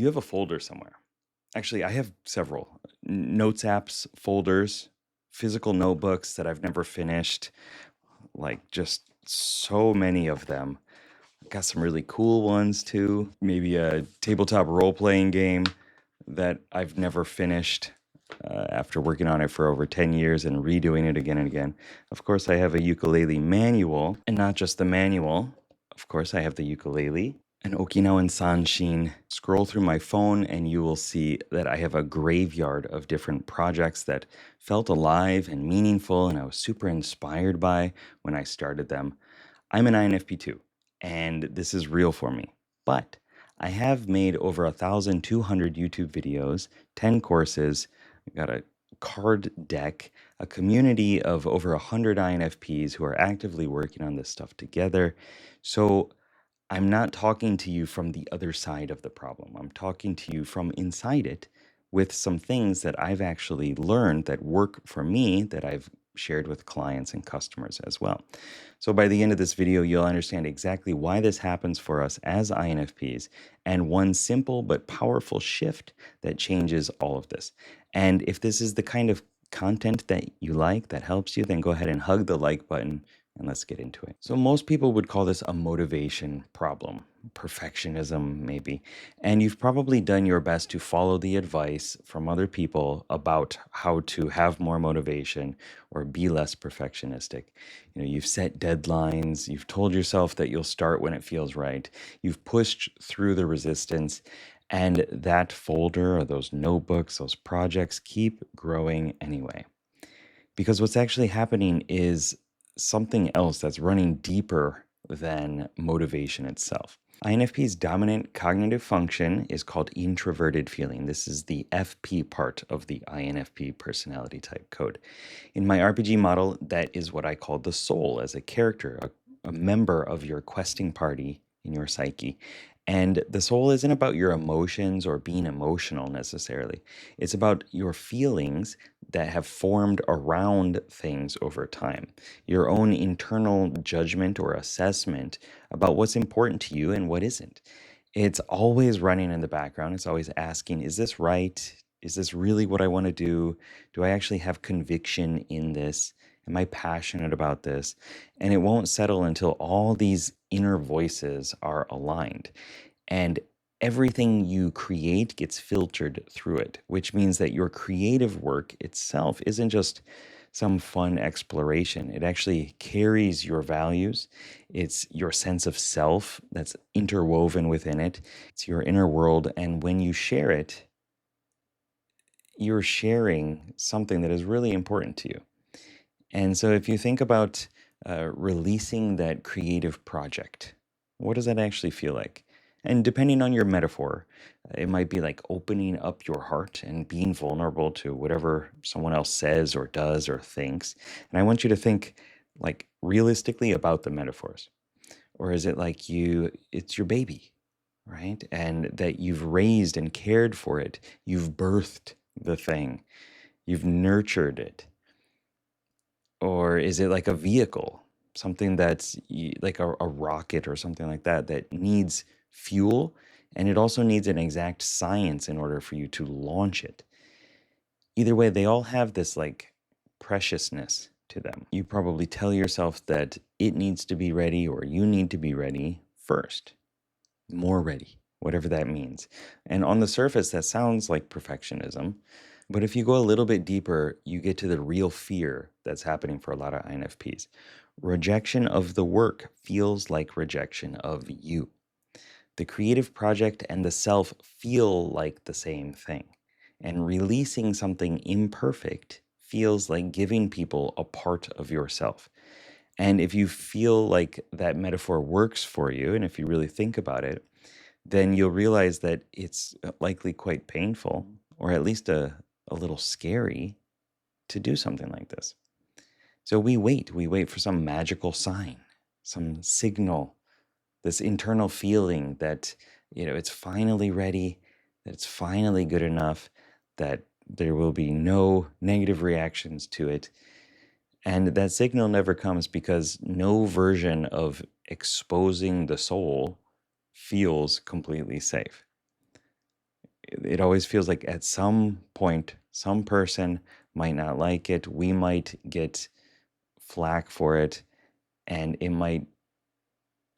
You have a folder somewhere. Actually, I have several notes apps, folders, physical notebooks that I've never finished, like just so many of them. Got some really cool ones too. Maybe a tabletop role playing game that I've never finished after working on it for over 10 years and redoing it again and again. Of course, I have a ukulele manual, and not just the manual. Of course, I have the ukulele, an Okinawan sanshin. Scroll through my phone, and you will see that I have a graveyard of different projects that felt alive and meaningful, and I was super inspired by when I started them. I'm an INFP too, and this is real for me. But I have made over 1,200 YouTube videos, 10 courses, I got a card deck, a community of over 100 INFPs who are actively working on this stuff together. So I'm not talking to you from the other side of the problem. I'm talking to you from inside it with some things that I've actually learned that work for me that I've shared with clients and customers as well. So by the end of this video, you'll understand exactly why this happens for us as INFPs and one simple but powerful shift that changes all of this. And if this is the kind of content that you like, that helps you, then go ahead and hug the like button and let's get into it. So most people would call this a motivation problem, perfectionism maybe. And you've probably done your best to follow the advice from other people about how to have more motivation or be less perfectionistic. You've set deadlines, you've told yourself that you'll start when it feels right. You've pushed through the resistance, and that folder or those notebooks, those projects keep growing anyway. Because what's actually happening is something else that's running deeper than motivation itself. INFP's dominant cognitive function is called introverted feeling. This is the FP part of the INFP personality type code. In my RPG model, that is what I call the soul as a character, a member of your questing party in your psyche. And the soul isn't about your emotions or being emotional necessarily. It's about your feelings that have formed around things over time, your own internal judgment or assessment about what's important to you and what isn't. It's always running in the background. It's always asking, is this right? Is this really what I want to do? Do I actually have conviction in this? Am I passionate about this? And it won't settle until all these inner voices are aligned. And everything you create gets filtered through it, which means that your creative work itself isn't just some fun exploration. It actually carries your values. It's your sense of self that's interwoven within it. It's your inner world. And when you share it, you're sharing something that is really important to you. And so if you think about releasing that creative project, what does that actually feel like? And depending on your metaphor, it might be like opening up your heart and being vulnerable to whatever someone else says or does or thinks. And I want you to think like realistically about the metaphors. Or is it like it's your baby, right? And that you've raised and cared for it. You've birthed the thing. You've nurtured it. Or is it like a vehicle, something that's like a rocket or something like that, that needs fuel, and it also needs an exact science in order for you to launch it? Either way, they all have this like preciousness to them. You probably tell yourself that it needs to be ready or you need to be ready first, more ready, whatever that means. And on the surface, that sounds like perfectionism. But if you go a little bit deeper, you get to the real fear that's happening for a lot of INFPs. Rejection of the work feels like rejection of you. The creative project and the self feel like the same thing. And releasing something imperfect feels like giving people a part of yourself. And if you feel like that metaphor works for you, and if you really think about it, then you'll realize that it's likely quite painful, or at least a little scary to do something like this. So we wait for some magical sign, some signal, this internal feeling that, it's finally ready, that it's finally good enough, that there will be no negative reactions to it. And that signal never comes because no version of exposing the soul feels completely safe. it always feels like at some point, some person might not like it. We might get flack for it, and it might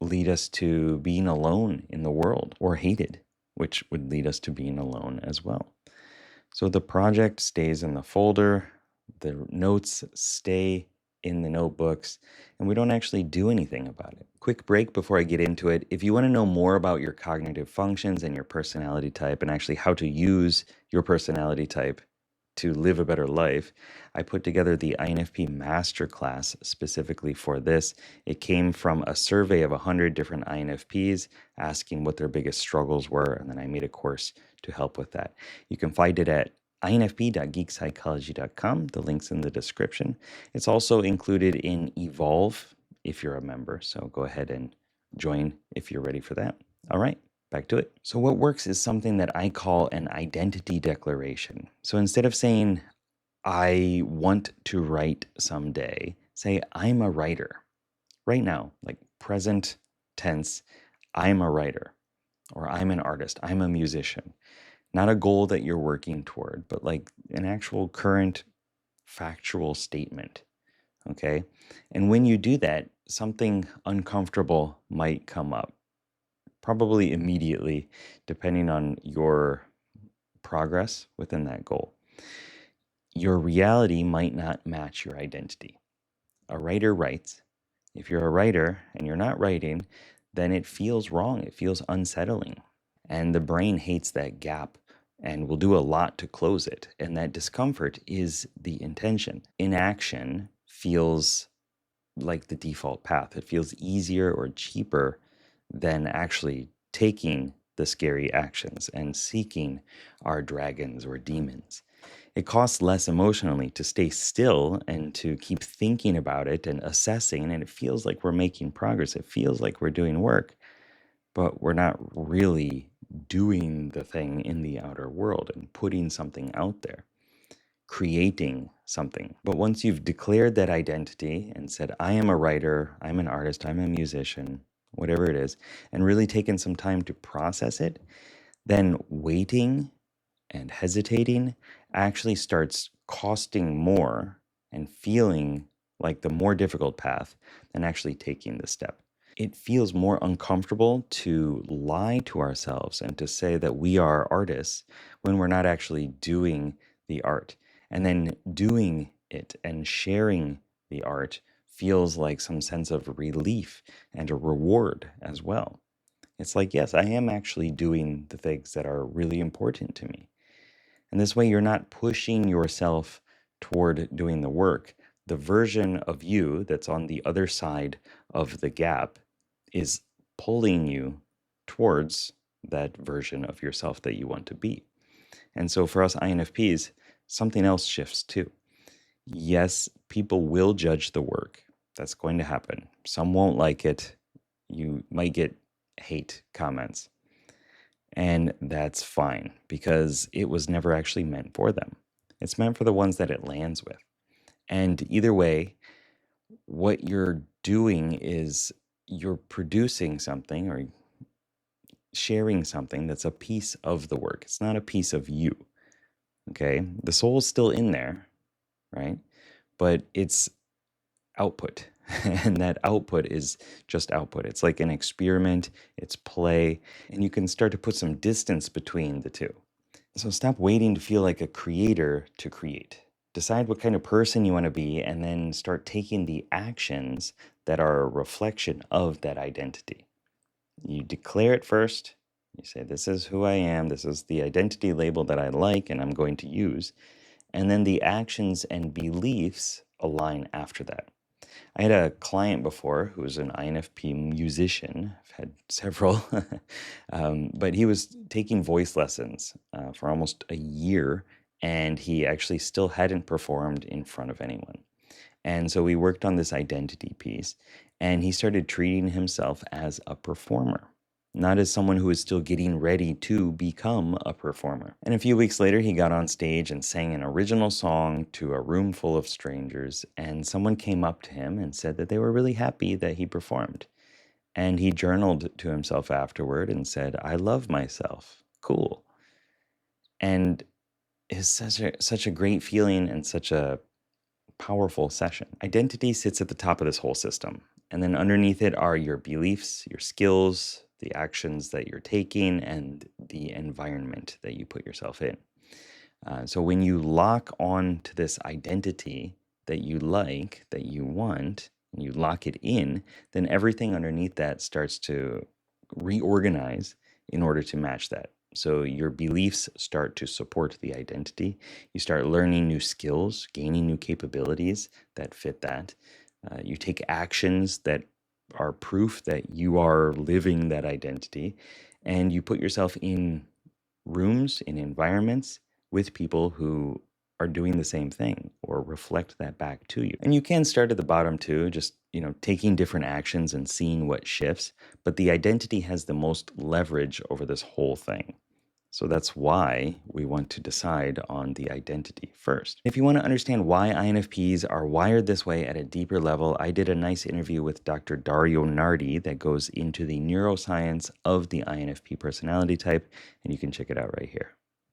lead us to being alone in the world or hated, which would lead us to being alone as well. So the project stays in the folder, the notes stay in the notebooks, and we don't actually do anything about it. Quick break before I get into it. If you want to know more about your cognitive functions and your personality type, and actually how to use your personality type to live a better life, I put together the INFP Masterclass specifically for this. It came from a survey of 100 different INFPs asking what their biggest struggles were, and then I made a course to help with that. You can find it at infp.geekpsychology.com. The link's in the description. It's also included in Evolve if you're a member, so go ahead and join if you're ready for that. All right. Back to it. So, what works is something that I call an identity declaration. So, instead of saying, I want to write someday, say, I'm a writer. Right now, like present tense, I'm a writer, or I'm an artist, I'm a musician. Not a goal that you're working toward, but like an actual current factual statement. Okay. And when you do that, something uncomfortable might come up, probably immediately, depending on your progress within that goal. Your reality might not match your identity. A writer writes. If you're a writer and you're not writing, then it feels wrong. It feels unsettling. And the brain hates that gap and will do a lot to close it. And that discomfort is the intention. Inaction feels like the default path. It feels easier or cheaper than actually taking the scary actions and seeking our dragons or demons. It costs less emotionally to stay still and to keep thinking about it and assessing, and it feels like we're making progress. It feels like we're doing work, but we're not really doing the thing in the outer world and putting something out there, creating something. But once you've declared that identity and said, I am a writer, I'm an artist, I'm a musician, whatever it is, and really taken some time to process it, then waiting and hesitating actually starts costing more and feeling like the more difficult path than actually taking the step. It feels more uncomfortable to lie to ourselves and to say that we are artists when we're not actually doing the art. And then doing it and sharing the art feels like some sense of relief and a reward as well. It's like, yes, I am actually doing the things that are really important to me. And this way, you're not pushing yourself toward doing the work. The version of you that's on the other side of the gap is pulling you towards that version of yourself that you want to be. And so for us INFPs, something else shifts too. Yes, people will judge the work. That's going to happen. Some won't like it. You might get hate comments. And that's fine because it was never actually meant for them. It's meant for the ones that it lands with. And either way, what you're doing is you're producing something or sharing something that's a piece of the work. It's not a piece of you. Okay. The soul's still in there, right? But it's output. And that output is just output. It's like an experiment, it's play, and you can start to put some distance between the two. So stop waiting to feel like a creator to create. Decide what kind of person you want to be, and then start taking the actions that are a reflection of that identity. You declare it first. You say, this is who I am. This is the identity label that I like and I'm going to use. And then the actions and beliefs align after that. I had a client before who was an INFP musician. I've had several, but he was taking voice lessons for almost a year, and he actually still hadn't performed in front of anyone. And so we worked on this identity piece, and he started treating himself as a performer, not as someone who is still getting ready to become a performer. And a few weeks later, he got on stage and sang an original song to a room full of strangers, and someone came up to him and said that they were really happy that he performed. And he journaled to himself afterward and said, I love myself. Cool. And it's such a great feeling and such a powerful session. Identity sits at the top of this whole system. And then underneath it are your beliefs, your skills, the actions that you're taking, and the environment that you put yourself in. So when you lock on to this identity that you like, that you want, and you lock it in, then everything underneath that starts to reorganize in order to match that. So your beliefs start to support the identity. You start learning new skills, gaining new capabilities that fit that. You take actions that are proof that you are living that identity, and you put yourself in rooms, in environments with people who are doing the same thing or reflect that back to you. And you can start at the bottom too, just, taking different actions and seeing what shifts, but the identity has the most leverage over this whole thing. So that's why we want to decide on the identity first. If you want to understand why INFPs are wired this way at a deeper level, I did a nice interview with Dr. Dario Nardi that goes into the neuroscience of the INFP personality type, and you can check it out right here.